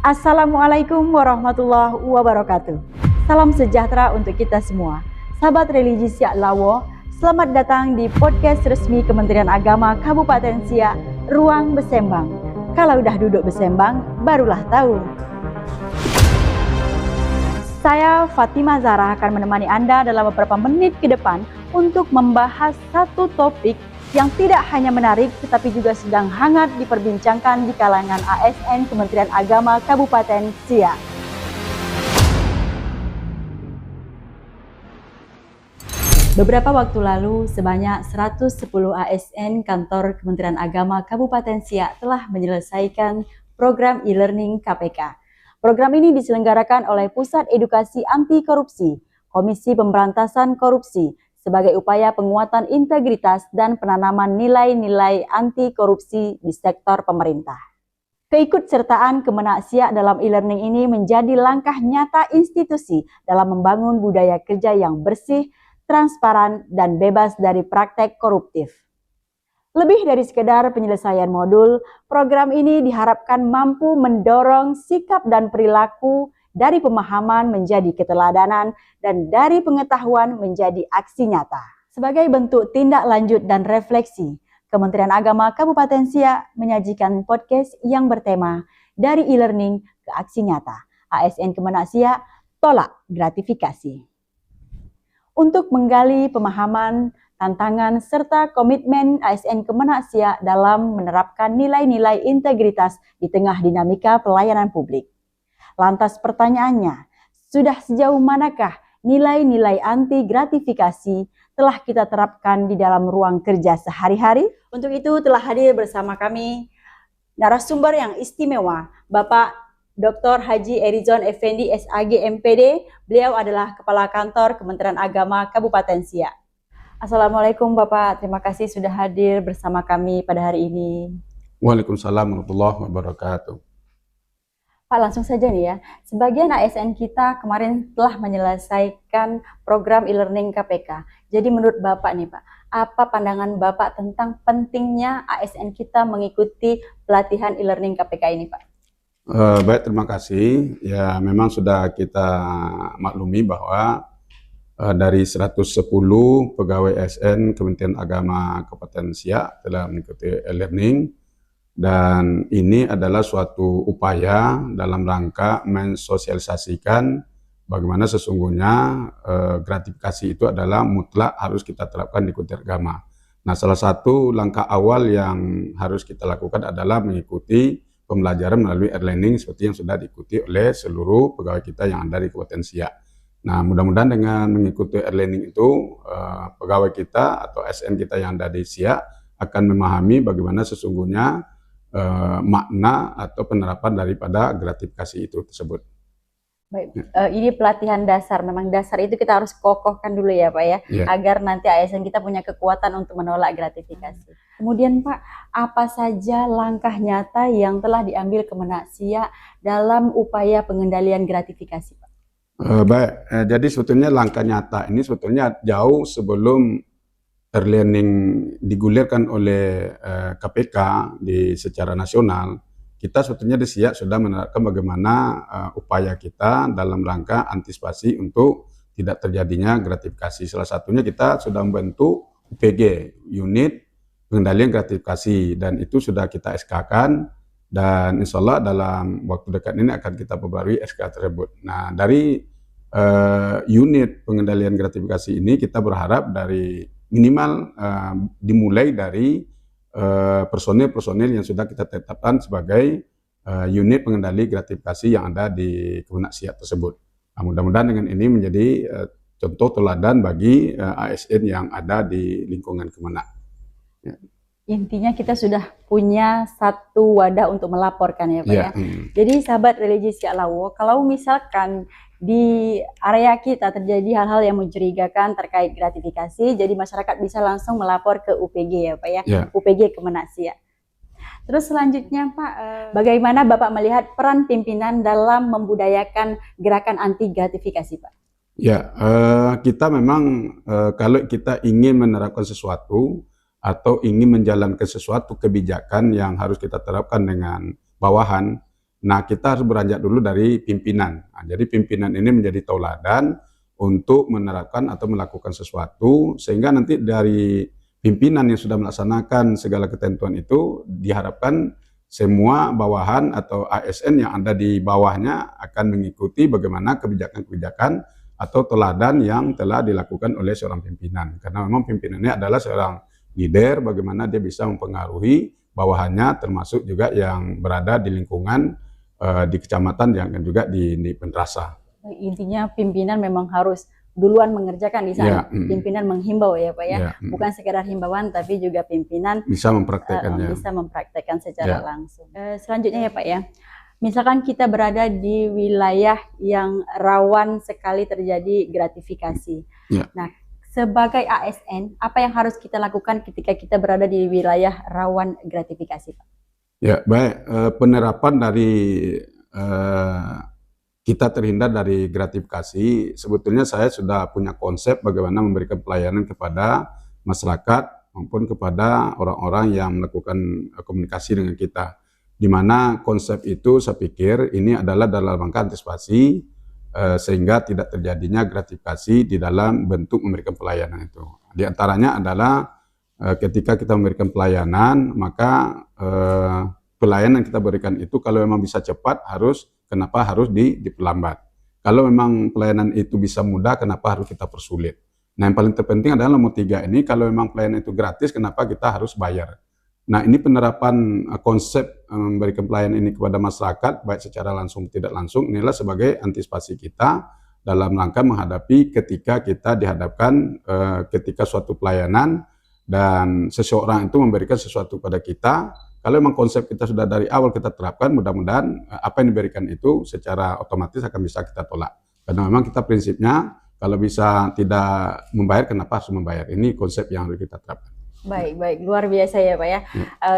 Assalamualaikum warahmatullahi wabarakatuh. Salam sejahtera untuk kita semua. Sahabat religi Siak Lawo, selamat datang di podcast resmi Kementerian Agama Kabupaten Siak, Ruang Besembang. Kalau udah duduk besembang, barulah tahu. Saya Fatimah Zahra akan menemani Anda dalam beberapa menit ke depan untuk membahas satu topik yang tidak hanya menarik tetapi juga sedang hangat diperbincangkan di kalangan ASN Kementerian Agama Kabupaten Siak. Beberapa waktu lalu, sebanyak 110 ASN kantor Kementerian Agama Kabupaten Siak telah menyelesaikan program e-learning KPK. Program ini diselenggarakan oleh Pusat Edukasi Anti Korupsi, Komisi Pemberantasan Korupsi, sebagai upaya penguatan integritas dan penanaman nilai-nilai anti korupsi di sektor pemerintah. Keikutsertaan Kemenak Siak dalam e-learning ini menjadi langkah nyata institusi dalam membangun budaya kerja yang bersih, transparan, dan bebas dari praktek koruptif. Lebih dari sekedar penyelesaian modul, program ini diharapkan mampu mendorong sikap dan perilaku dari pemahaman menjadi keteladanan, dan dari pengetahuan menjadi aksi nyata. Sebagai bentuk tindak lanjut dan refleksi, Kementerian Agama Kabupaten Siak menyajikan podcast yang bertema Dari E-Learning ke Aksi Nyata. ASN Kemenak Siak tolak gratifikasi. Untuk menggali pemahaman, tantangan, serta komitmen ASN Kemenak Siak dalam menerapkan nilai-nilai integritas di tengah dinamika pelayanan publik. Lantas pertanyaannya, sudah sejauh manakah nilai-nilai anti gratifikasi telah kita terapkan di dalam ruang kerja sehari-hari? Untuk itu telah hadir bersama kami narasumber yang istimewa, Bapak Dr. Haji Erizon Effendi SAG MPD. Beliau adalah Kepala Kantor Kementerian Agama Kabupaten Siak. Assalamualaikum Bapak, terima kasih sudah hadir bersama kami pada hari ini. Waalaikumsalam warahmatullahi wabarakatuh. Pak, langsung saja nih ya, sebagian ASN kita kemarin telah menyelesaikan program e-learning KPK. Jadi menurut Bapak nih Pak, apa pandangan Bapak tentang pentingnya ASN kita mengikuti pelatihan e-learning KPK ini Pak? Baik, terima kasih. Ya, memang sudah kita maklumi bahwa dari 110 pegawai ASN Kementerian Agama Kabupaten Siak telah mengikuti e-learning. Dan ini adalah suatu upaya dalam rangka mensosialisasikan bagaimana sesungguhnya gratifikasi itu adalah mutlak harus kita terapkan di Kementerian Agama. Nah, salah satu langkah awal yang harus kita lakukan adalah mengikuti pembelajaran melalui e-learning seperti yang sudah diikuti oleh seluruh pegawai kita yang ada di Kabupaten Siak. Nah, mudah-mudahan dengan mengikuti e-learning itu pegawai kita atau ASN kita yang ada di Siak akan memahami bagaimana sesungguhnya makna atau penerapan daripada gratifikasi itu tersebut. Baik, ini pelatihan dasar, memang dasar itu kita harus kokohkan dulu ya Pak ya, agar nanti ASN kita punya kekuatan untuk menolak gratifikasi. Kemudian Pak, apa saja langkah nyata yang telah diambil Kemenak Siak dalam upaya pengendalian gratifikasi Pak? Baik, jadi sebetulnya langkah nyata ini sebetulnya jauh sebelum e-learning digulirkan oleh KPK secara nasional, kita sebetulnya di Siak sudah menerapkan bagaimana upaya kita dalam rangka antisipasi untuk tidak terjadinya gratifikasi. Salah satunya kita sudah membentuk UPG, Unit Pengendalian Gratifikasi, dan itu sudah kita SK-kan, dan insya Allah dalam waktu dekat ini akan kita perbarui SK tersebut. Nah, dari unit pengendalian gratifikasi ini kita berharap dari minimal dimulai dari personil-personil yang sudah kita tetapkan sebagai unit pengendali gratifikasi yang ada di Kemenak Siak tersebut. Nah, mudah-mudahan dengan ini menjadi contoh teladan bagi ASN yang ada di lingkungan Kemenak. Ya. Intinya kita sudah punya satu wadah untuk melaporkan ya Pak ya. Jadi sahabat religi Siak Lawo, kalau misalkan di area kita terjadi hal-hal yang mencurigakan terkait gratifikasi, jadi masyarakat bisa langsung melapor ke UPG ya Pak ya, UPG Kemenak Siak. Terus selanjutnya Pak, bagaimana Bapak melihat peran pimpinan dalam membudayakan gerakan anti gratifikasi Pak? Ya, kita memang kalau kita ingin menerapkan sesuatu atau ingin menjalankan sesuatu kebijakan yang harus kita terapkan dengan bawahan, Nah, kita harus beranjak dulu dari pimpinan. Nah, jadi pimpinan ini menjadi tauladan untuk menerapkan atau melakukan sesuatu, sehingga nanti dari pimpinan yang sudah melaksanakan segala ketentuan itu diharapkan semua bawahan atau ASN yang ada di bawahnya akan mengikuti bagaimana kebijakan-kebijakan atau teladan yang telah dilakukan oleh seorang pimpinan. Karena memang pimpinannya adalah seorang leader, bagaimana dia bisa mempengaruhi bawahannya, termasuk juga yang berada di lingkungan di kecamatan yang juga di Penrasa. Intinya pimpinan memang harus duluan mengerjakan di sana. Ya, Pimpinan menghimbau ya Pak ya. Ya, Bukan sekedar himbauan tapi juga pimpinan bisa mempraktekkannya. bisa mempraktekkan secara Ya. langsung. Selanjutnya ya Pak ya. Misalkan kita berada di wilayah yang rawan sekali terjadi gratifikasi. Ya. Nah, sebagai ASN, apa yang harus kita lakukan ketika kita berada di wilayah rawan gratifikasi, Pak? Ya, baik. Penerapan dari kita terhindar dari gratifikasi, sebetulnya saya sudah punya konsep bagaimana memberikan pelayanan kepada masyarakat maupun kepada orang-orang yang melakukan komunikasi dengan kita. Di mana konsep itu saya pikir ini adalah dalam rangka antisipasi sehingga tidak terjadinya gratifikasi di dalam bentuk memberikan pelayanan itu. Di antaranya adalah ketika kita memberikan pelayanan, maka pelayanan yang kita berikan itu kalau memang bisa cepat kenapa harus diperlambat? Kalau memang pelayanan itu bisa mudah, kenapa harus kita persulit? Nah, yang paling terpenting adalah nomor 3 ini, kalau memang pelayanan itu gratis, kenapa kita harus bayar? Nah, ini penerapan konsep memberikan pelayanan ini kepada masyarakat, baik secara langsung tidak langsung, inilah sebagai antisipasi kita dalam rangka menghadapi ketika kita dihadapkan ketika suatu pelayanan dan seseorang itu memberikan sesuatu pada kita. Kalau memang konsep kita sudah dari awal kita terapkan, mudah-mudahan apa yang diberikan itu secara otomatis akan bisa kita tolak. Karena memang kita prinsipnya kalau bisa tidak membayar, kenapa harus membayar? Ini konsep yang harus kita terapkan. Baik, luar biasa ya Pak ya.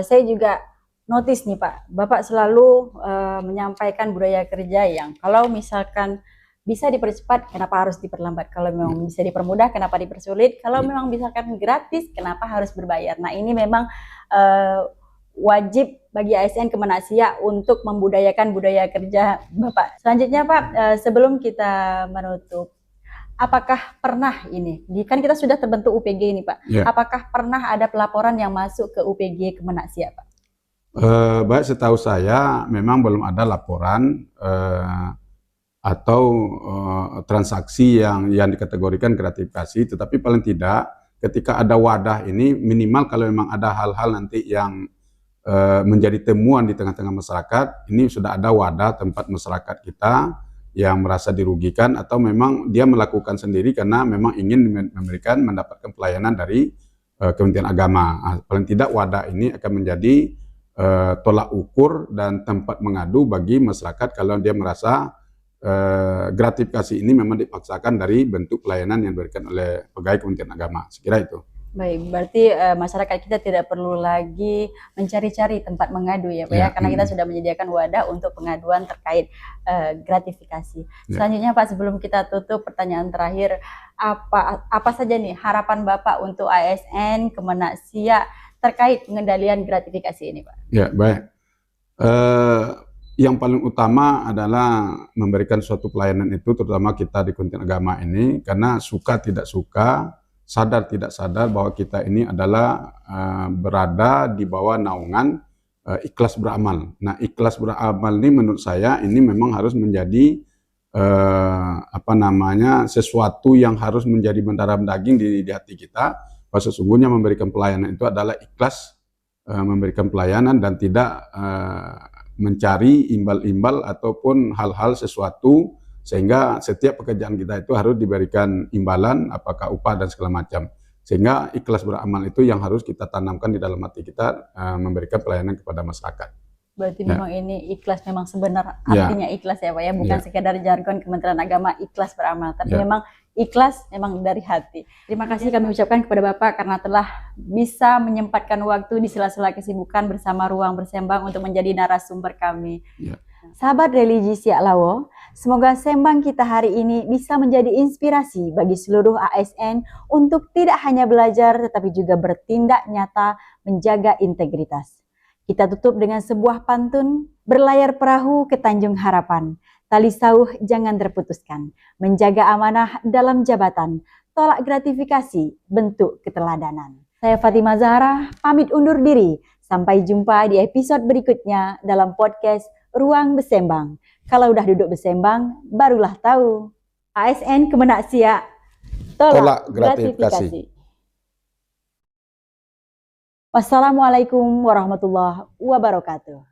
Saya juga notice nih Pak, Bapak selalu menyampaikan budaya kerja yang kalau misalkan bisa dipercepat, kenapa harus diperlambat? Kalau memang bisa dipermudah, kenapa dipersulit? Kalau memang misalkan gratis, kenapa harus berbayar? Nah, ini memang wajib bagi ASN Kemenak Siak untuk membudayakan budaya kerja Bapak. Selanjutnya Pak, sebelum kita menutup, apakah pernah ini, kan kita sudah terbentuk UPG ini Pak, apakah pernah ada pelaporan yang masuk ke UPG Kemenak Siak Pak? Baik, setahu saya memang belum ada laporan atau transaksi yang dikategorikan gratifikasi, tetapi paling tidak ketika ada wadah ini minimal kalau memang ada hal-hal nanti yang menjadi temuan di tengah-tengah masyarakat, ini sudah ada wadah tempat masyarakat kita yang merasa dirugikan atau memang dia melakukan sendiri karena memang ingin mendapatkan pelayanan dari Kementerian Agama. Paling tidak wadah ini akan menjadi tolak ukur dan tempat mengadu bagi masyarakat kalau dia merasa gratifikasi ini memang dipaksakan dari bentuk pelayanan yang diberikan oleh pegawai Kementerian Agama. Sekira itu. Baik, berarti masyarakat kita tidak perlu lagi mencari-cari tempat mengadu ya Pak ya, karena kita sudah menyediakan wadah untuk pengaduan terkait gratifikasi. Selanjutnya Pak, sebelum kita tutup, pertanyaan terakhir, apa saja nih harapan Bapak untuk ASN Kemenak Siak terkait pengendalian gratifikasi ini Pak? Ya, baik. Yang paling utama adalah memberikan suatu pelayanan itu, terutama kita di Kementerian Agama ini, karena suka tidak suka, sadar tidak sadar bahwa kita ini adalah berada di bawah naungan ikhlas beramal. Nah, ikhlas beramal ini menurut saya ini memang harus menjadi sesuatu yang harus menjadi mendarah daging di hati kita, bahwa sesungguhnya memberikan pelayanan itu adalah ikhlas memberikan pelayanan dan tidak mencari imbal-imbal ataupun hal-hal sesuatu, sehingga setiap pekerjaan kita itu harus diberikan imbalan, apakah upah dan segala macam. Sehingga ikhlas beramal itu yang harus kita tanamkan di dalam hati kita, memberikan pelayanan kepada masyarakat. Berarti memang ini ikhlas memang sebenar artinya ikhlas ya Pak ya, bukan sekedar jargon Kementerian Agama ikhlas beramal, tapi memang ikhlas memang dari hati. Terima kasih kami ucapkan kepada Bapak karena telah bisa menyempatkan waktu di sela-sela kesibukan bersama Ruang Bersembang untuk menjadi narasumber kami. Sahabat religi Siak Lawo, semoga sembang kita hari ini bisa menjadi inspirasi bagi seluruh ASN untuk tidak hanya belajar tetapi juga bertindak nyata menjaga integritas. Kita tutup dengan sebuah pantun, berlayar perahu ke Tanjung Harapan. Tali sauh jangan terputuskan, menjaga amanah dalam jabatan, tolak gratifikasi, bentuk keteladanan. Saya Fatimah Zahra, pamit undur diri. Sampai jumpa di episode berikutnya dalam podcast Ruang Besembang. Kalau udah duduk besembang, barulah tahu. ASN Kemenak Siak, tolak gratifikasi. Wassalamualaikum warahmatullahi wabarakatuh.